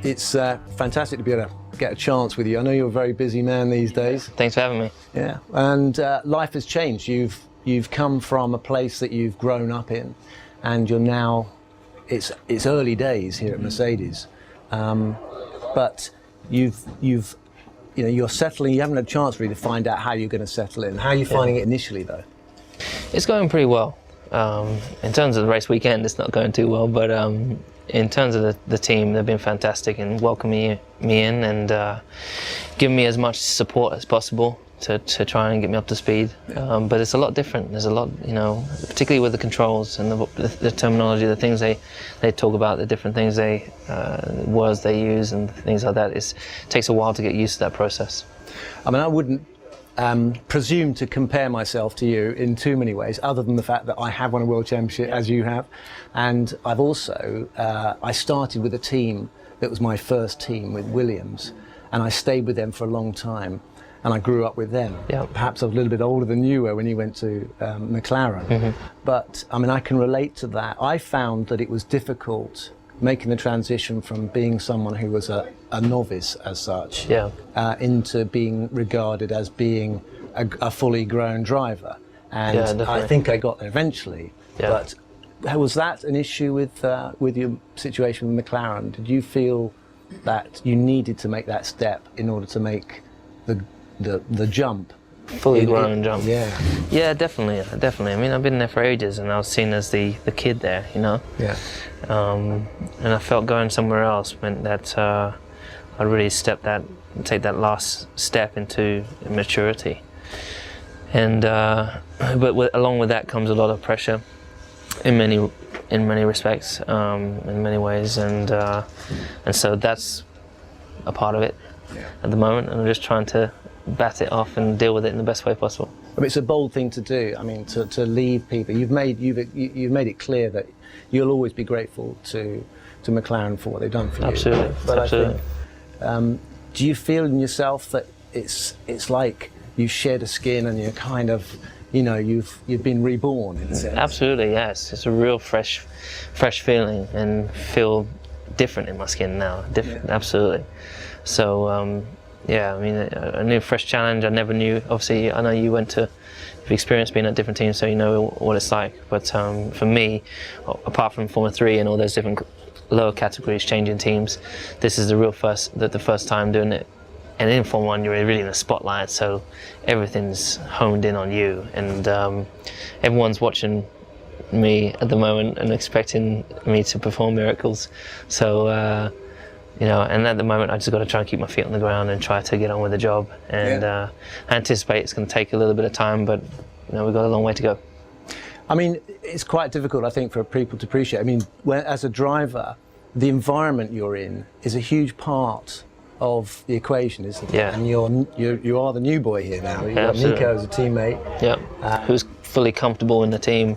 it's fantastic to be able to get a chance with you. I know you're a very busy man these days. Thanks for having me. Yeah, and life has changed. You've come from a place that you've grown up in, and you're now. It's early days here at Mercedes, but you're settling. You haven't had a chance really to find out how you're going to settle in. How are you finding it initially, though? It's going pretty well. In terms of the race weekend, it's not going too well, but in terms of the team, they've been fantastic in welcoming me in and giving me as much support as possible to try and get me up to speed. But it's a lot different. There's a lot, particularly with the controls and the terminology, the things they talk about, the different things words they use and things like that. It takes a while to get used to that process. I mean, I wouldn't presume to compare myself to you in too many ways, other than the fact that I have won a world championship, as you have, and I've also I started with a team that was my first team with Williams, and I stayed with them for a long time, and I grew up with them. Yeah. Perhaps I was a little bit older than you were when you went to McLaren, but I mean, I can relate to that. I found that it was difficult making the transition from being someone who was a novice as such, into being regarded as being a fully grown driver. And I think I got there eventually. But was that an issue with your situation with McLaren? Did you feel that you needed to make that step in order to make the jump? Fully grown jump. Yeah. Yeah, definitely. I mean, I've been there for ages, and I was seen as the kid there, Yeah. And I felt going somewhere else meant that I'd really take that last step into maturity. And but along with that comes a lot of pressure, in many respects, in many ways, and so that's a part of it at the moment, and I'm just trying to bat it off and deal with it in the best way possible. I mean, it's a bold thing to do. I mean, to leave people. You've made it clear that you'll always be grateful to McLaren for what they've done for you. Absolutely. But absolutely. I think, do you feel in yourself that it's like you shed a skin and you're kind of, you've been reborn in a sense? Absolutely, yes. It's a real fresh feeling, and feel different in my skin now. Different, absolutely. So. Yeah, I mean, a new fresh challenge. I never knew. Obviously, I know you've experienced being at different teams, so you know what it's like. But for me, apart from Formula 3 and all those different lower categories, changing teams, this is the first time doing it. And in Formula 1, you're really in the spotlight, so everything's honed in on you, and everyone's watching me at the moment and expecting me to perform miracles. So. And at the moment I just got to try and keep my feet on the ground and try to get on with the job. And I anticipate it's going to take a little bit of time, but we've got a long way to go. I mean, it's quite difficult, I think, for people to appreciate. I mean, as a driver, the environment you're in is a huge part of the equation, isn't it? Yeah. And you are the new boy here now. You've got Nico as a teammate. Yeah. Who's fully comfortable in the team.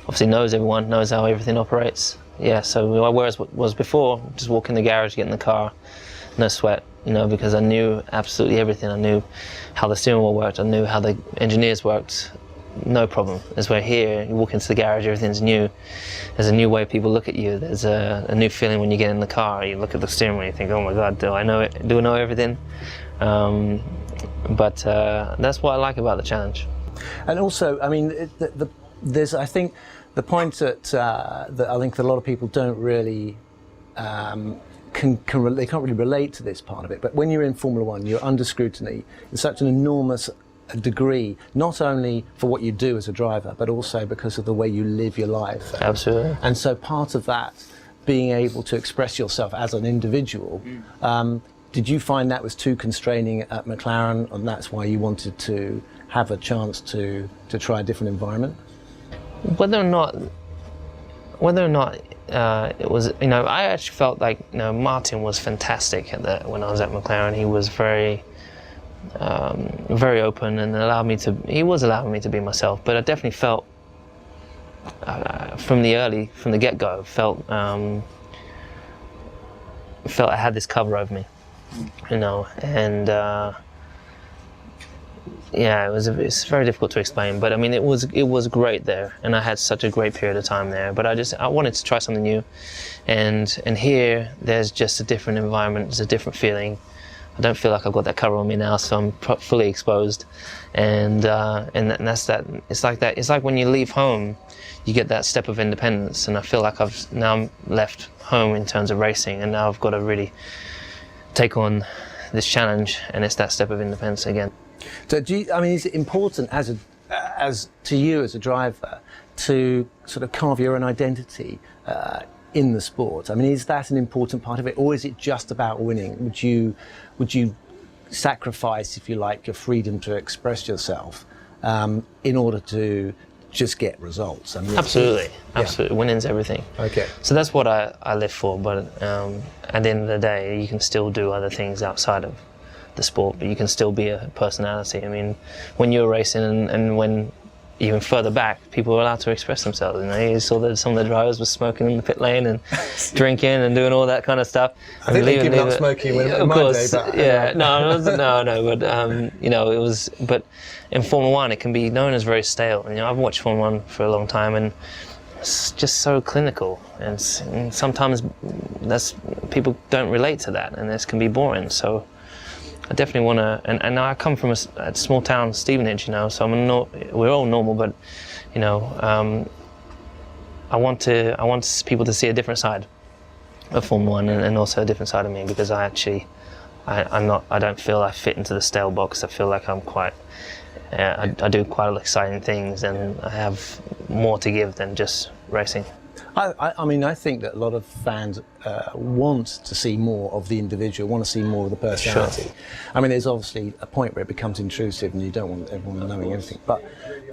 Obviously knows everyone, knows how everything operates. Yeah, so whereas what was before, just walk in the garage, get in the car, no sweat, because I knew absolutely everything. I knew how the steering wheel worked, I knew how the engineers worked, no problem. As we're here, you walk into the garage, everything's new. There's a new way people look at you. There's a new feeling when you get in the car. You look at the steering wheel, you think, oh my God, do I know it? Do I know everything? But that's what I like about the challenge. And also, I mean, there's, I think, the point that I think that a lot of people don't really they can't really relate to this part of it. But when you're in Formula 1, you're under scrutiny in such an enormous degree, not only for what you do as a driver, but also because of the way you live your life. Absolutely. And so part of that, being able to express yourself as an individual, did you find that was too constraining at McLaren, and that's why you wanted to have a chance to try a different environment? Whether or not it was, I actually felt like, Martin was fantastic when I was at McLaren. He was very open and he was allowing me to be myself. But I definitely felt, from the get-go, felt I had this cover over me, and yeah, it's very difficult to explain, but I mean, it was great there, and I had such a great period of time there. But I wanted to try something new, and here there's just a different environment, there's a different feeling. I don't feel like I've got that cover on me now, so I'm fully exposed, and that's that. It's like that. It's like when you leave home, you get that step of independence, and I feel like I've now left home in terms of racing, and now I've got to really take on this challenge, and it's that step of independence again. So is it important as to you as a driver to sort of carve your own identity in the sport? I mean, is that an important part of it, or is it just about winning? Would you sacrifice, if you like, your freedom to express yourself in order to just get results? I mean, absolutely. Yeah. Winning's everything. Okay. So that's what I live for. But at the end of the day, you can still do other things outside of the sport, but you can still be a personality. I mean, when you're racing and when even further back, people were allowed to express themselves. You know, you saw that some of the drivers were smoking in the pit lane and drinking and doing all that kind of stuff. I think they've given up smoking in my day, but yeah, no, but you know, it was. But in Formula One, it can be known as very stale. You know, I've watched Formula One for a long time, and it's just so clinical, and sometimes people don't relate to that, and this can be boring. So I definitely want to, and I come from a small town, Stevenage, you know, so we're all normal, but, you know, I want people to see a different side of Formula One, and also a different side of me, because I don't feel I fit into the stale box. I feel like I'm quite, I do quite exciting things, and I have more to give than just racing. I mean, I think that a lot of fans want to see more of the individual, want to see more of the personality. Sure. I mean, there's obviously a point where it becomes intrusive and you don't want everyone knowing everything. But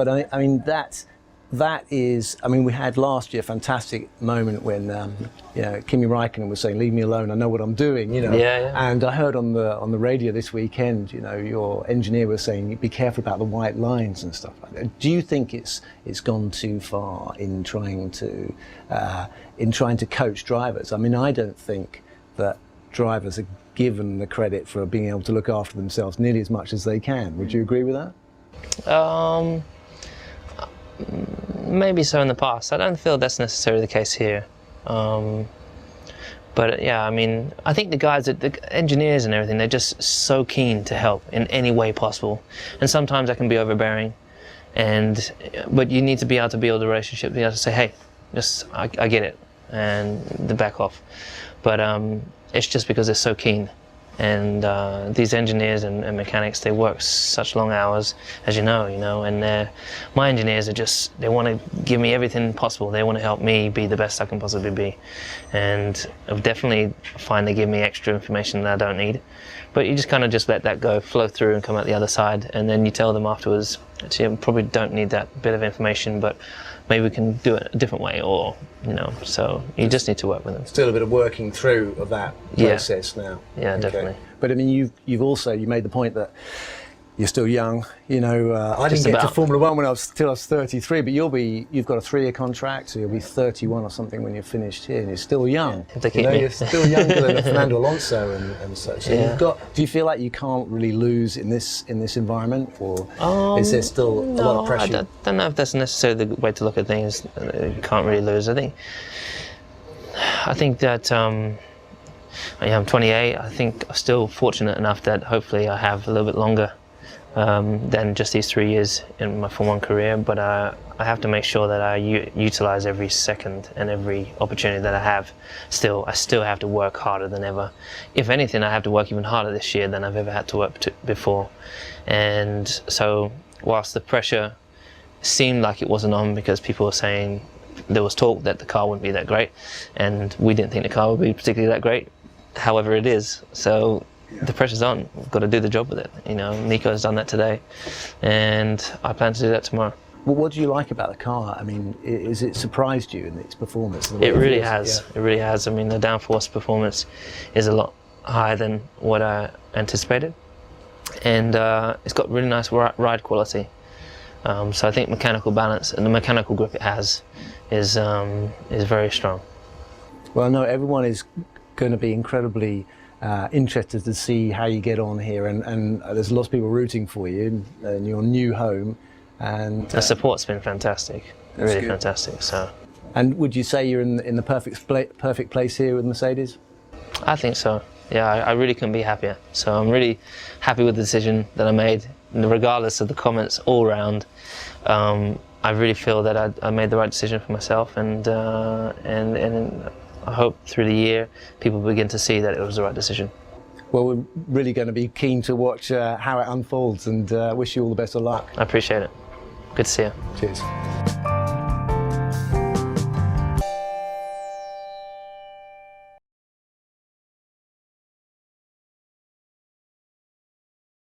I mean, that is, I mean, we had last year a fantastic moment when, you know, Kimi Räikkönen was saying, "Leave me alone, I know what I'm doing," you know. Yeah. And I heard on the radio this weekend, you know, your engineer was saying, "Be careful about the white lines and stuff like that." Do you think it's gone too far in trying to coach drivers? I mean, I don't think that drivers are given the credit for being able to look after themselves nearly as much as they can. Would you agree with that? Maybe so in the past. I don't feel that's necessarily the case here. But yeah, I mean, I think the engineers and everything, they're just so keen to help in any way possible. And sometimes that can be overbearing. But you need to be able to build a relationship, be able to say, "Hey, I get it," and the back off. But it's just because they're so keen. And these engineers and mechanics, they work such long hours, as you know, and my engineers they want to give me everything possible. They want to help me be the best I can possibly be. And I definitely find they give me extra information that I don't need. But you just kind of just let that go, flow through and come out the other side. And then you tell them afterwards, "Actually, I probably don't need that bit of information, but maybe we can do it a different way," or, you know, so you just need to work with them. Still a bit of working through of that process now. Yeah, okay. Definitely. But I mean, you made the point that you're still young. You know, I didn't get to Formula One till I was 33, but you've got a 3-year contract, so you'll be 31 or something when you're finished here, and you're still young. You're still younger than Fernando Alonso and such. So do you feel like you can't really lose in this environment, or is there still a lot of pressure? I don't know if that's necessarily the way to look at things. You can't really lose. I think that. I'm 28. I think I'm still fortunate enough that hopefully I have a little bit longer than just these 3 years in my Formula One career. But I have to make sure that I utilize every second and every opportunity that I have. I still have to work harder than ever. If anything, I have to work even harder this year than I've ever had to work before. And so, whilst the pressure seemed like it wasn't on, because people were saying there was talk that the car wouldn't be that great, and we didn't think the car would be particularly that great. However, it is. So the pressure's on. We've got to do the job with it. You know, Nico's done that today, and I plan to do that tomorrow. Well, what do you like about the car? I mean, has it surprised you in its performance? It really has. Yeah. It really has. I mean, the downforce performance is a lot higher than what I anticipated, and it's got really nice ride quality. So I think mechanical balance and the mechanical grip it has is very strong. Well, I know everyone is going to be incredibly interested to see how you get on here, and there's lots of people rooting for you in your new home. And the support's been fantastic, really good. fantastic. So, and would you say you're in the perfect place here with Mercedes? I think so. Yeah, I really couldn't be happier. So I'm really happy with the decision that I made, regardless of the comments all around. I really feel that I made the right decision for myself, and I hope through the year people begin to see that it was the right decision. Well, we're really going to be keen to watch how it unfolds, and wish you all the best of luck. I appreciate it. Good to see you. Cheers.